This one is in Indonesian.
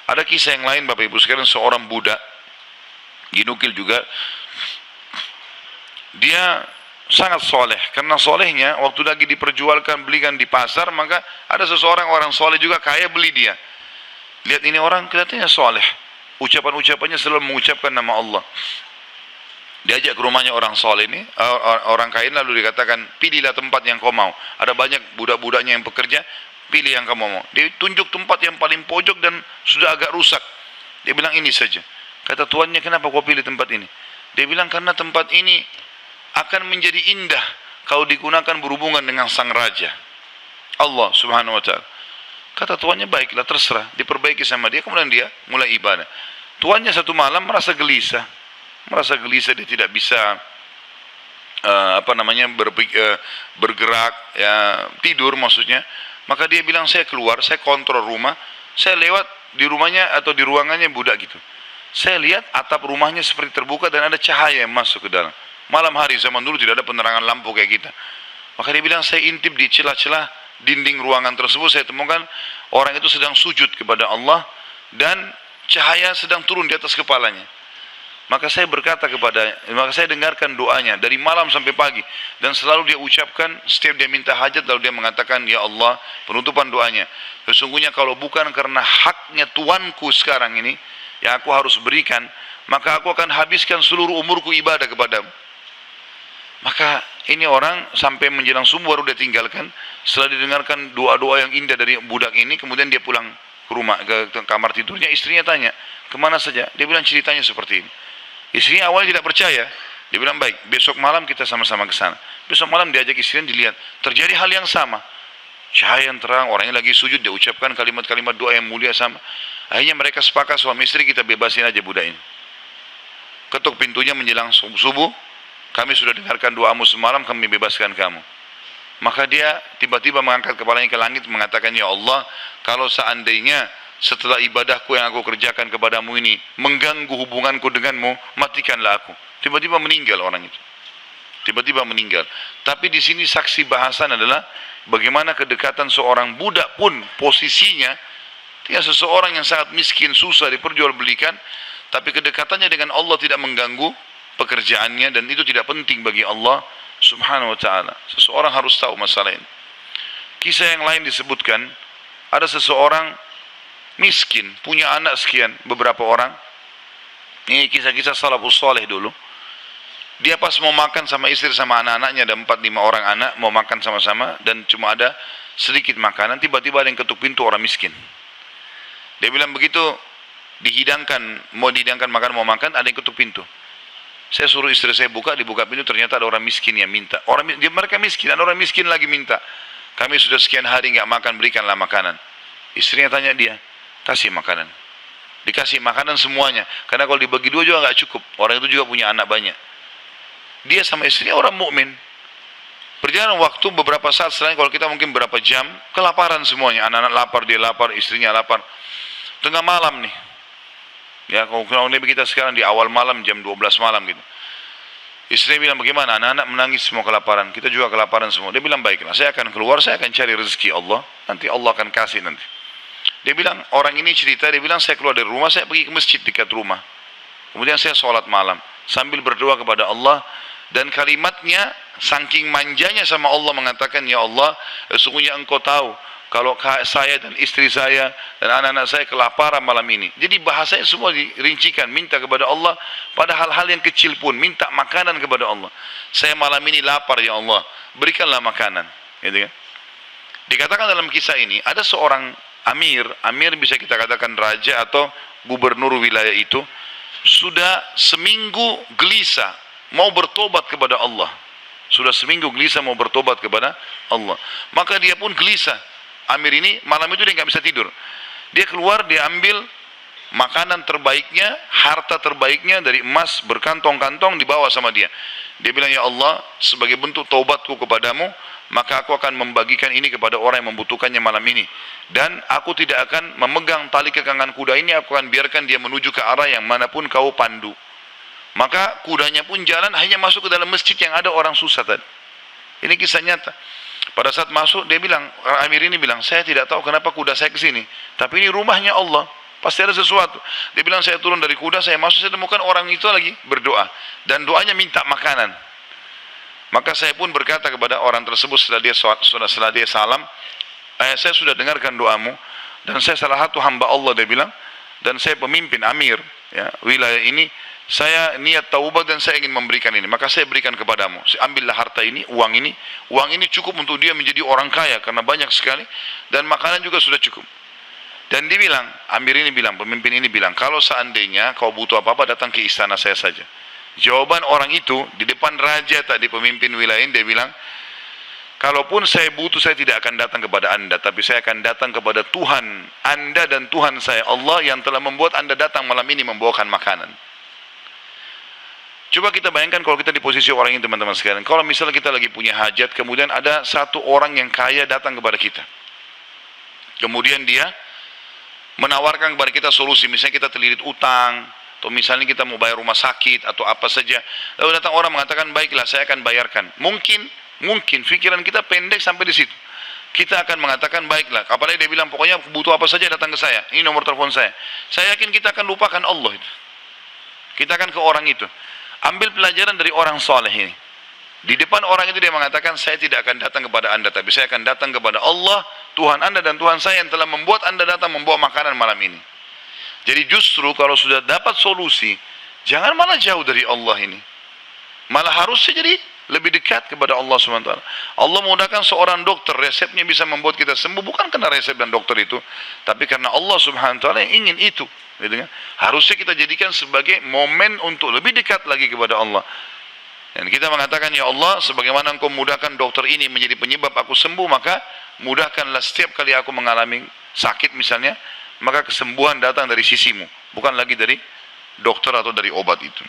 Ada kisah yang lain Bapak Ibu sekalian, seorang budak dinukil juga, dia sangat soleh. Karena solehnya, waktu lagi diperjualkan, belikan di pasar, maka ada seseorang orang soleh juga kaya beli dia. Lihat ini orang kelihatannya soleh, ucapan-ucapannya selalu mengucapkan nama Allah. Diajak ke rumahnya orang soleh ini, orang kaya, lalu dikatakan, pilihlah tempat yang kau mau. Ada banyak budak-budaknya yang pekerja, pilih yang kamu mau. Dia tunjuk tempat yang paling pojok dan sudah agak rusak. Dia bilang ini saja. Kata tuannya, kenapa kau pilih tempat ini? Dia bilang, karena tempat ini akan menjadi indah kalau digunakan berhubungan dengan sang raja, Allah subhanahu wa ta'ala. Kata tuannya, baiklah, terserah. Diperbaiki sama dia, kemudian dia mulai ibadah. Tuannya satu malam merasa gelisah, dia tidak bisa bergerak, ya, tidur maksudnya. Maka dia bilang, saya keluar, saya kontrol rumah, saya lewat di rumahnya atau di ruangannya budak gitu. Saya lihat atap rumahnya seperti terbuka dan ada cahaya yang masuk ke dalam. Malam hari, zaman dulu tidak ada penerangan lampu kayak kita. Maka dia bilang, saya intip di celah-celah dinding ruangan tersebut, saya temukan orang itu sedang sujud kepada Allah dan cahaya sedang turun di atas kepalanya. Maka saya dengarkan doanya dari malam sampai pagi, dan selalu dia ucapkan setiap dia minta hajat, lalu dia mengatakan, ya Allah, penutupan doanya, sesungguhnya kalau bukan karena haknya tuanku sekarang ini yang aku harus berikan, maka aku akan habiskan seluruh umurku ibadah kepadamu. Maka ini orang sampai menjelang subuh baru dia tinggalkan. Setelah didengarkan doa-doa yang indah dari budak ini, kemudian dia pulang ke rumah, ke kamar tidurnya. Istrinya tanya, kemana saja? Dia bilang ceritanya seperti ini. Istrinya awalnya tidak percaya. Dia bilang, baik, besok malam kita sama-sama ke sana. Besok malam diajak istrinya, dilihat terjadi hal yang sama. Cahaya yang terang, orangnya lagi sujud, dia ucapkan kalimat-kalimat doa yang mulia sama. Akhirnya mereka sepakat, suami istri, kita bebasin aja budak ini. Ketuk pintunya menjelang subuh, kami sudah dengarkan doamu semalam, kami bebaskan kamu. Maka dia tiba-tiba mengangkat kepalanya ke langit, mengatakan, ya Allah, kalau seandainya setelah ibadahku yang aku kerjakan kepadamu ini mengganggu hubunganku denganmu, matikanlah aku. Tiba-tiba meninggal orang itu. Tiba-tiba meninggal. Tapi di sini saksi bahasan adalah bagaimana kedekatan seorang budak pun posisinya, dia seseorang yang sangat miskin, susah diperjualbelikan, tapi kedekatannya dengan Allah tidak mengganggu pekerjaannya, dan itu tidak penting bagi Allah subhanahu wa ta'ala. Seseorang harus tahu masalah ini. Kisah yang lain disebutkan, ada seseorang miskin, punya anak sekian, beberapa orang. Ini kisah-kisah salafus saleh dulu. Dia pas mau makan sama istri sama anak-anaknya, ada 4-5 orang anak, mau makan sama-sama, dan cuma ada sedikit makanan, tiba-tiba ada yang ketuk pintu, orang miskin. Dia bilang begitu mau dihidangkan makan, mau makan, ada yang ketuk pintu. Saya suruh istri saya dibuka pintu, ternyata ada orang miskin yang minta. Mereka miskin, ada orang miskin lagi minta. Kami sudah sekian hari nggak makan, berikanlah makanan. Istrinya tanya dia, kasih makanan. Dikasih makanan semuanya. Karena kalau dibagi dua juga nggak cukup. Orang itu juga punya anak banyak. Dia sama istrinya orang mukmin. Berjalan waktu beberapa saat setelahnya, kalau kita mungkin berapa jam, kelaparan semuanya. Anak-anak lapar, dia lapar, istrinya lapar. Tengah malam nih. Ya, kalau kita sekarang di awal malam, jam 12 malam gitu. Istrinya bilang, bagaimana? Anak-anak menangis semua kelaparan. Kita juga kelaparan semua. Dia bilang, baiklah, saya akan keluar, saya akan cari rezeki Allah. Nanti Allah akan kasih nanti. Dia bilang, orang ini cerita, dia bilang, saya keluar dari rumah, saya pergi ke masjid dekat rumah. Kemudian saya sholat malam, sambil berdoa kepada Allah. Dan kalimatnya, saking manjanya sama Allah, mengatakan, ya Allah, sesungguhnya engkau tahu kalau saya dan istri saya dan anak-anak saya kelaparan malam ini. Jadi bahasanya semua dirincikan, minta kepada Allah pada hal-hal yang kecil pun, minta makanan kepada Allah. Saya malam ini lapar ya Allah, berikanlah makanan. Gitu kan? Dikatakan dalam kisah ini, ada seorang amir bisa kita katakan raja atau gubernur wilayah itu, sudah seminggu gelisah mau bertobat kepada Allah. Sudah seminggu gelisah mau bertobat kepada Allah. Maka dia pun gelisah. Amir ini malam itu dia nggak bisa tidur. Dia keluar, dia ambil makanan terbaiknya, harta terbaiknya dari emas berkantong-kantong, dibawa sama dia. Dia bilang, ya Allah, sebagai bentuk taubatku kepadamu, maka aku akan membagikan ini kepada orang yang membutuhkannya malam ini. Dan aku tidak akan memegang tali kekangan kuda ini, aku akan biarkan dia menuju ke arah yang manapun kau pandu. Maka kudanya pun jalan, hanya masuk ke dalam masjid yang ada orang susah tadi. Ini kisah nyata. Pada saat masuk, dia bilang, Amir ini bilang, saya tidak tahu kenapa kuda saya ke sini, tapi ini rumahnya Allah, pasti ada sesuatu. Dia bilang saya turun dari kuda, saya masuk, saya temukan orang itu lagi berdoa. Dan doanya minta makanan. Maka saya pun berkata kepada orang tersebut setelah dia salam, saya sudah dengarkan doamu, dan saya salah satu hamba Allah, dia bilang, dan saya pemimpin amir ya, wilayah ini, saya niat taubat dan saya ingin memberikan ini, maka saya berikan kepadamu. Ambillah harta ini, uang ini cukup untuk dia menjadi orang kaya karena banyak sekali, dan makanan juga sudah cukup. Dan dia bilang, amir ini bilang, pemimpin ini bilang, kalau seandainya kau butuh apa-apa datang ke istana saya saja. Jawaban orang itu di depan raja tadi, pemimpin wilayah ini, dia bilang, kalaupun saya butuh, saya tidak akan datang kepada anda, tapi saya akan datang kepada Tuhan anda dan Tuhan saya, Allah yang telah membuat anda datang malam ini membawakan makanan. Coba kita bayangkan kalau kita di posisi orang ini, teman-teman sekalian. Kalau misalnya kita lagi punya hajat, kemudian ada satu orang yang kaya datang kepada kita. Kemudian dia menawarkan kepada kita solusi, misalnya kita terlilit utang, atau misalnya kita mau bayar rumah sakit, atau apa saja. Lalu datang orang mengatakan, baiklah saya akan bayarkan. Mungkin pikiran kita pendek sampai di situ. Kita akan mengatakan, baiklah. Apalagi dia bilang, pokoknya butuh apa saja datang ke saya. Ini nomor telepon saya. Saya yakin kita akan lupakan Allah itu. Kita akan ke orang itu. Ambil pelajaran dari orang soleh ini. Di depan orang itu dia mengatakan, saya tidak akan datang kepada anda, tapi saya akan datang kepada Allah, Tuhan anda dan Tuhan saya yang telah membuat anda datang membawa makanan malam ini. Jadi justru kalau sudah dapat solusi, jangan malah jauh dari Allah ini. Malah harusnya jadi lebih dekat kepada Allah SWT. Allah menggunakan seorang dokter, resepnya bisa membuat kita sembuh, bukan karena resep dan dokter itu, tapi karena Allah SWT yang ingin itu. Gitu kan? Harusnya kita jadikan sebagai momen untuk lebih dekat lagi kepada Allah. Dan kita mengatakan, ya Allah, sebagaimana engkau mudahkan dokter ini menjadi penyebab aku sembuh, maka mudahkanlah setiap kali aku mengalami sakit misalnya, maka kesembuhan datang dari sisimu, bukan lagi dari dokter atau dari obat itu.